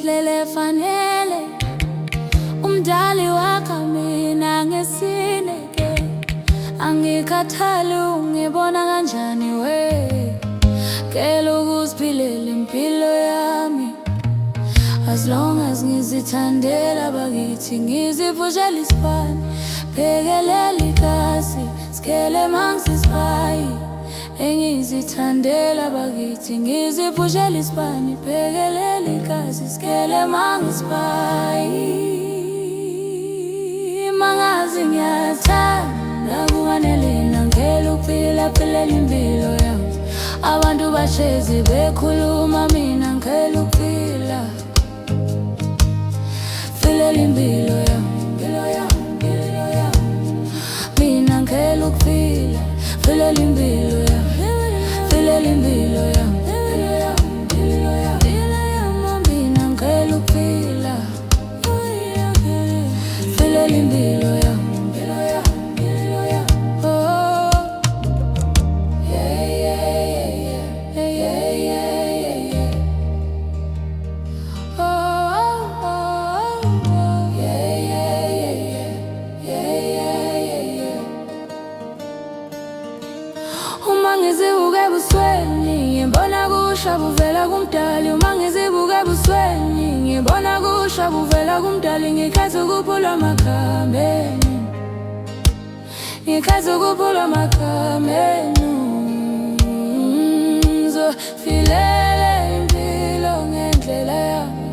ngendlela efanele. Umdali wakha mina ngesineke, angikhathali ungibona kanjani we. Cela ukuziphilela impilo yami, as long as ngizithandela bakithi, ngiziphushela isibani, phekelela ikasi, sikele mangisisipayi. Engizithandela bakithi, ngiziphushela isibani, phekelela ikasi, sikele mangisisipayi. Mangazi ngiyathanda kunganelina, ngicela ukuphila phelela impilo yami. Abantu bahlezi bekhuluma, mina ngicela ukuphila. Philela impilo yami, impilo yami, impilo yami. Mina ngicela ukuphila. Philela impilo yami, philela impilo yami, impilo yami, impilo yami. Mina ngicela ukuphila. Philela impilo yami, impilo yami, impilo yami. Oh, yeah, yeah, yeah, yeah, yeah, yeah, yeah. Oh, oh, oh, yeah, yeah, yeah, yeah, yeah, yeah, yeah. Uma ngizibuka ebusweni, ngibona kusha buvela kumdali. Uma ngizibuka ebusweni, ngibona kusha buvela kumdali. Ngikhetha ukuphula amakhambi, ngikhetha ukuphula amakhambi. Ngizofilela impilo ngendlela yami,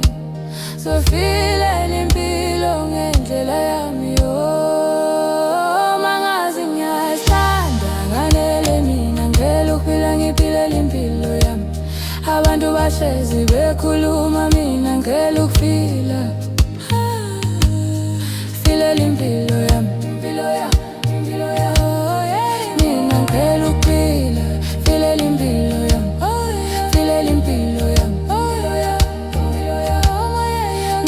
ngizofilela impilo ngendlela yami. Oh, mangazi ngiyayithanda nganele mina, ngicela ukuphila ngiphilela impilo yami. Abantu bahlezi bekhuluma, mina ngicela ukuphila. Philela impilo yami, impilo yami, impilo yami. Mina ngicela ukuphila. Philela impilo yami, philela impilo yami, impilo yami.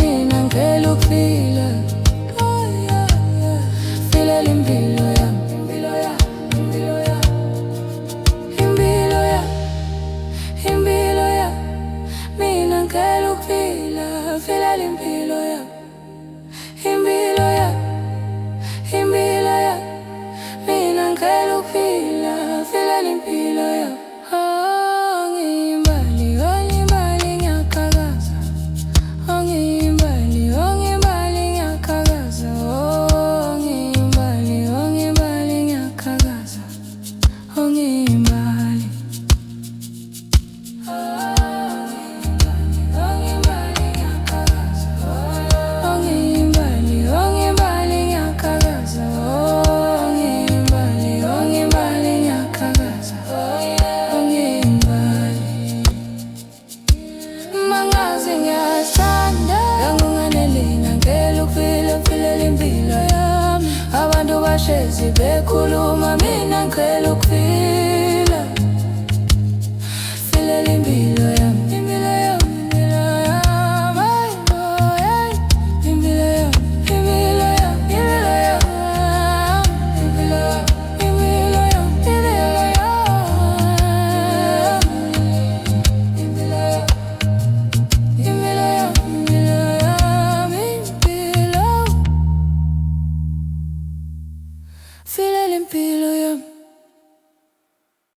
Mina ngicela ukuphila. Philela impilo yami, impilo yami, impilo yami. Impilo yami, impilo yami. Mina ngicela ukuphila. Philela impilo yami, impilo yami, impilo yami. Mina ngicela ukuphila. Philela impilo yami. Oh, ngiyimbali, oh ngiyimbali ngiyaqhakaza. Oh ngiyimbali, oh ngiyimbali ngiyaqhakaza. Oh ngiyimbali, oh ngiyimbali ngiyaqhakaza. Oh ngiyimbali. Mangazi ngiyathanda ngangunganelina, ngicela ukuphila. Philela impilo yami. Abantu bahlezi bekhuluma, mina ngicela ukuphila. Philela impilo yami, impilo yami, impilo yami. Oh, yeah. Impilo yami, impilo yami, impilo yami. Impilo yami, impilo yami, impilo yami. Impilo yami. Philela impilo